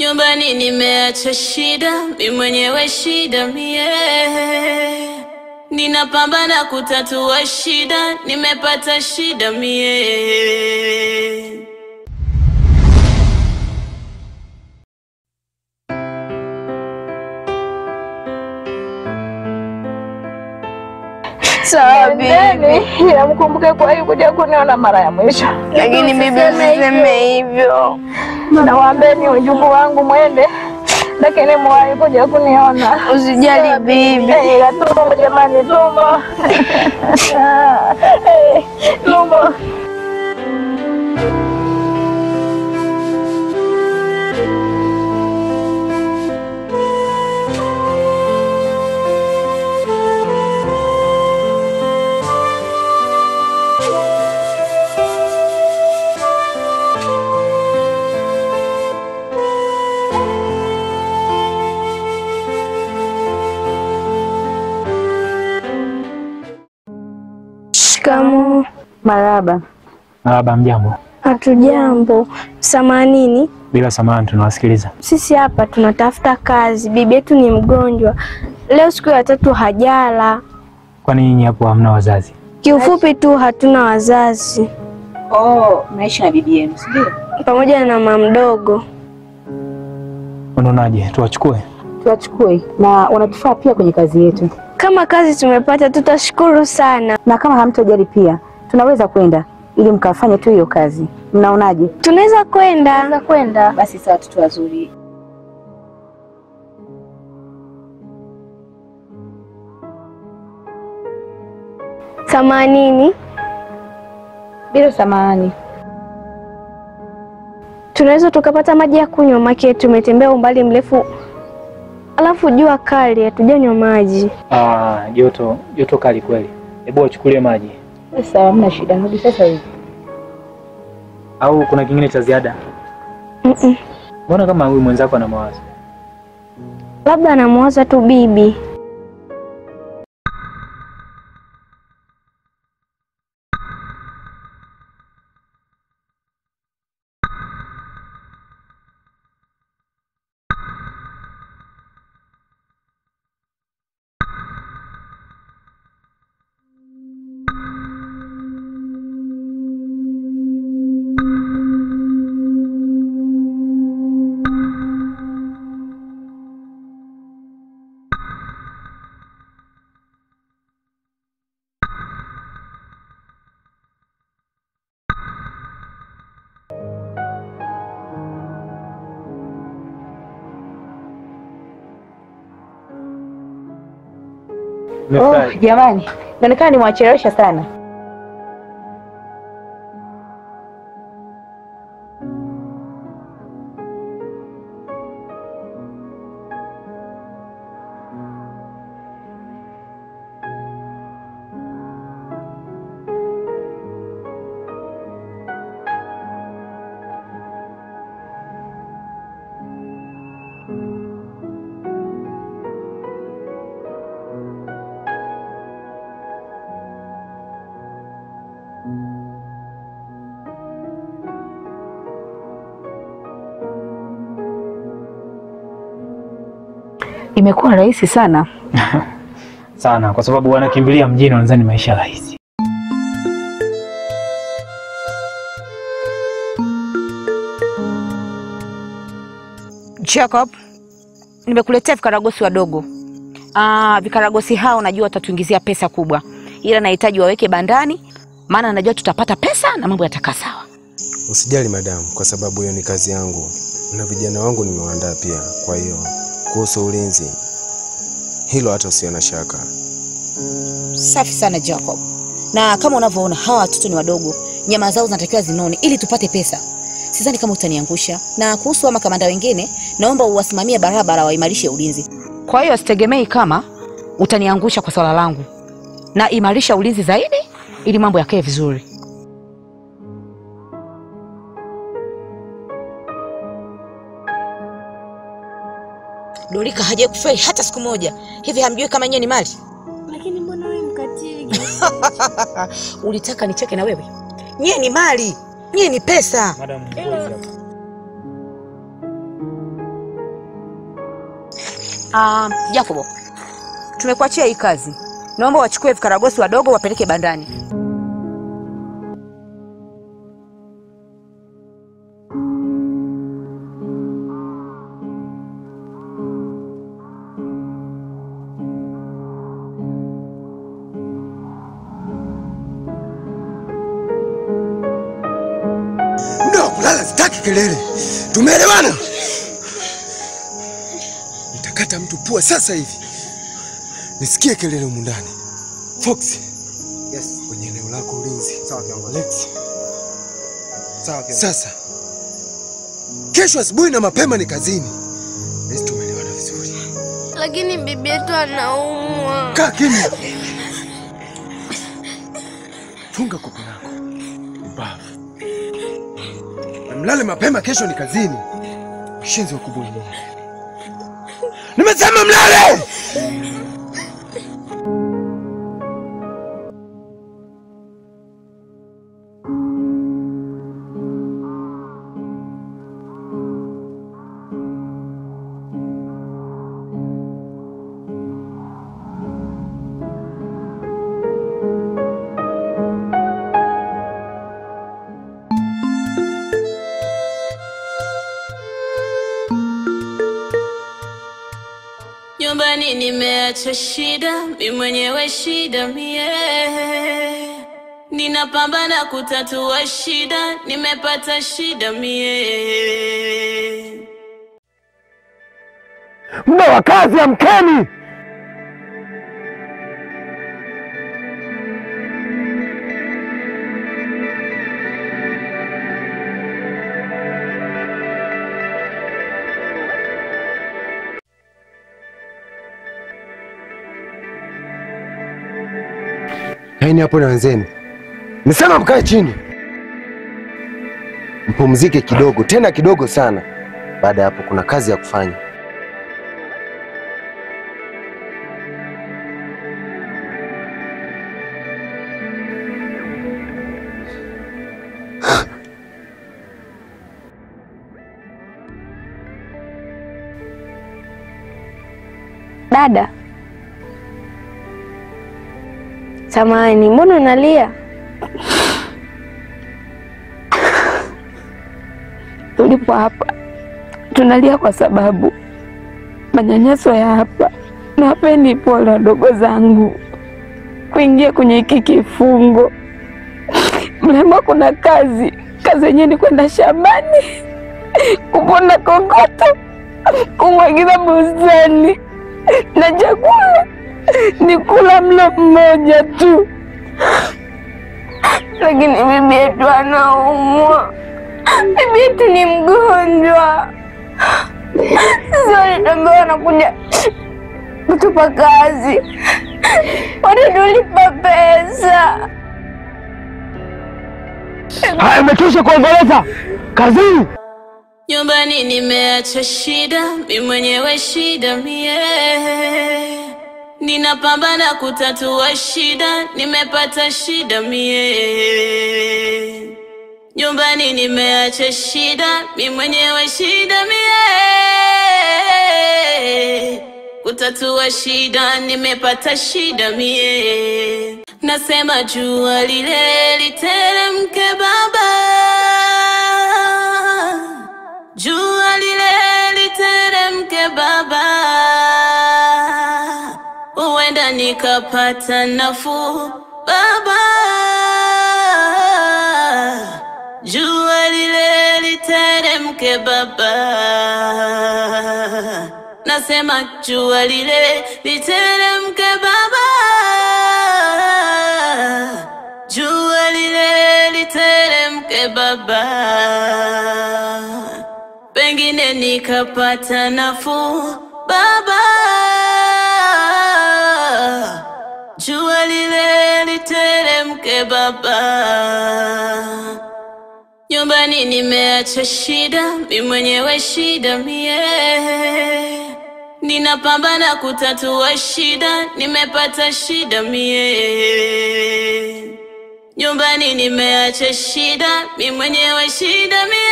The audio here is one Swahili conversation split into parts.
Nyumbani nimeacha shida, mimi mwenyewe shida mie. Ninapambana kutatua shida, nimepata shida mie. Sawa bibi, mkumbuke kwa hiyo kuja kuniona mara ya mwisho. Lakini bibi usiseme hivyo. Nawaambeni ujumbe wangu mwende, lakini mwahi kuja kuniona. Usijali bibi. Tumbo jamani, tumbo. Tumbo. Shikamoo. Maraba. Maraba, mjambo? Hatujambo. Samanini? Bila samahani, tunawasikiliza. Sisi hapa tunatafuta kazi. Bibi yetu ni mgonjwa. Leo siku ya 3 hajala. Kwani nyinyi hapo hamna wazazi? Kiufupi tu hatuna wazazi. Oh, mnaishi na bibi yenu, sio? Pamoja na mama mdogo. Unaonaje, tuwachukue? Tuwachukue, na wanatufaa pia kwenye kazi yetu. Kama kazi tumepata tutashukuru sana. Na kama hamtojali pia, tunaweza kwenda ili mkafanye tu hiyo kazi. Mnaonaje? Tunaweza kwenda. Basi sawa, watoto wazuri. Samanini? Bila samahani. Tunaweza tukapata maji ya kunywa, maki tumetembea umbali mrefu. Alafu jua kali, hatujanywa maji. Joto kali kweli. Hebu wachukulie maji. Sawa, hamna shida. Rudi sasa hivi. Au kuna kingine cha ziada? Mbona kama huyu mwenzako ana mawazo? Labda anamuwaza tu bibi. Oh, jamani. Inaonekana nimewachelewesha sana. Imekuwa rahisi sana. Sana, kwa sababu wanakimbilia mjini wanadhani maisha rahisi. Jacob, nimekuletea vikaragosi wadogo. Vikaragosi hao najua watatuingizia pesa kubwa. Ila nahitaji waweke bandani, maana najua tutapata pesa na mambo yatakaa sawa. Usijali madam, kwa sababu hiyo ni kazi yangu. Na vijana wangu nimewaandaa pia. Kwa hiyo kuhusu ulinzi, hilo hata usiwe na shaka. Safi sana Jacob. Na kama unavyoona hawa watoto ni wadogo, nyama zao zinatakiwa zinone ili tupate pesa. Sidhani kama utaniangusha. Na kuhusu wa makamanda wengine, naomba uwasimamie barabara waimarishe ulinzi. Kwa hiyo sitegemei kama utaniangusha kwa swala langu. Na imarisha ulinzi zaidi ili mambo yakae vizuri. Dorika hajawahi kufeli hata siku moja. Hivi hamjui kama yeye ni mali? Lakini mbona wewe mkatili? Ulitaka nicheke na wewe? Nyie ni mali. Nyie ni pesa. Madam, Jacobo, tumekuachia hii kazi. Naomba wachukue vikaragosi wadogo wapeleke bandani. Ndio kulala, sitaki kelele. Tumeelewana? Nitakata mtu pua sasa hivi. Nisikie kelele humu ndani. Fox. Yes, kwenye eneo lako ulinzi. Sawa kiongozi. Alex. Sawa kiongozi. Sasa kesho asubuhi na mapema ni kazini. Basi tumeelewana vizuri. Lakini bibi yetu anaumwa. Kaa kimya. Funga kopo lako. Mbavu. Mlale mapema, kesho ni kazini. Shenzi wa kubuni. Nimesema mlale! Nyumbani nimeacha shida, mimi mwenyewe shida mie. Ninapambana kutatua shida, nimepata shida mie. Muda wa kazi, amkeni! Kaeni hapo na wenzenu. Nisema mkae chini. Mpumzike kidogo, tena kidogo sana. Baada ya hapo kuna kazi ya kufanya. Dada, samahani, mbona unalia? Tulipo hapa tunalia kwa sababu manyanyaso ya hapa, na hapendi pole wadogo zangu kuingia kwenye hiki kifungo. Mlemba kuna kazi yenyewe ni kwenda shambani, kupona kokoto, kumwagiza bustani, na chakula ni kula mlo mmoja tu. Lakini bibi yetu anaumwa. Bibi yetu ni mgonjwa. Sisi walituambia wanakuja kutupa kazi, watatulipa pesa. Haya, umetosha kuongeleza kazini. Nyumbani nimeacha shida, mimi mwenyewe shida mie. Ninapambana kutatua shida, nimepata shida mie. Nyumbani nimeacha shida, mimi mwenyewe shida mie. Kutatua shida, nimepata shida mie. Nasema jua lile literemke baba, jua lile literemke baba, uenda nikapata nafuu baba, jua lile literemke baba. Nasema jua lile literemke baba, jua lile literemke baba, pengine nikapata nafuu baba, jua lile literemke baba. Nyumbani nimeacha shida, mimi mwenyewe shida mie. Ninapambana kutatua shida, nimepata shida mie. Nyumbani nimeacha shida, mimi mwenyewe shida mie.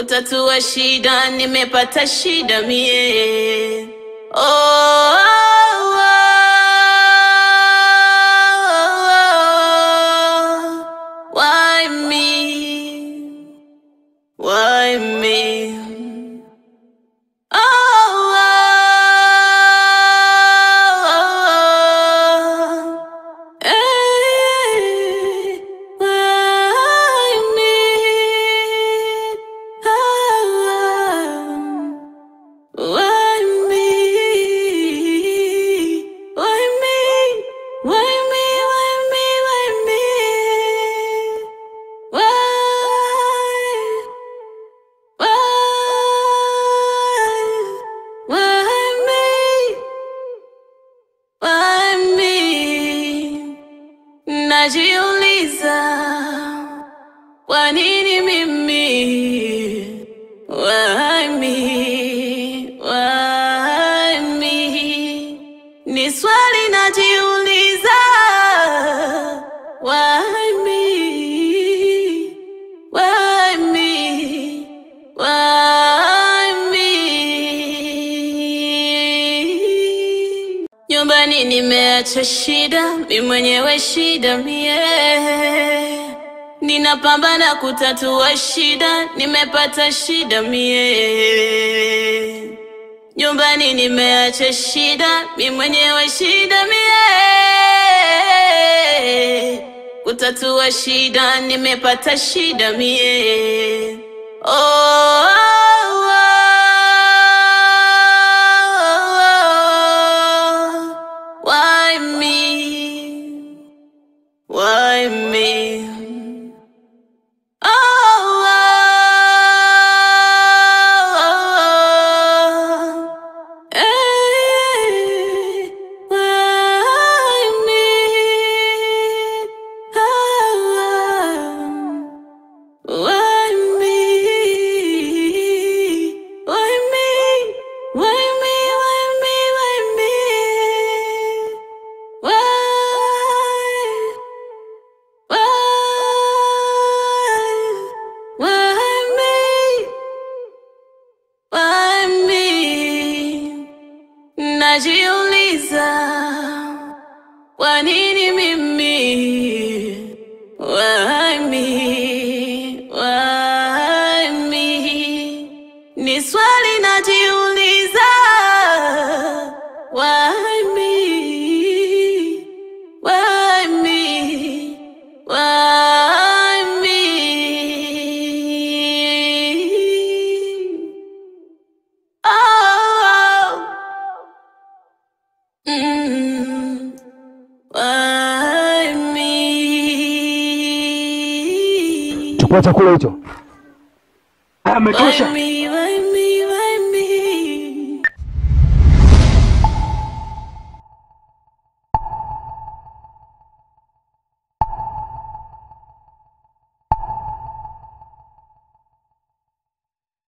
kutatua shida, nimepata shida mie. Why me? Why me? Najiuliza kwa nini mimi? Why me? Why me? Ni swali najiuliza. Why me? Why me? Why me? Nyumbani nimeacha shida, mimi mwenyewe shida mie. Ninapambana kutatua shida, nimepata shida mie. Nyumbani nimeacha shida, mimi mwenyewe shida mie. Kutatua shida, nimepata shida mie. Why me? Why me? Najiuliza kwa nini mimi? Why me? Why me? Ni swali najiuliza. Why me? Why me? Why me? Why me? Chukua chakula hicho. Ametosha.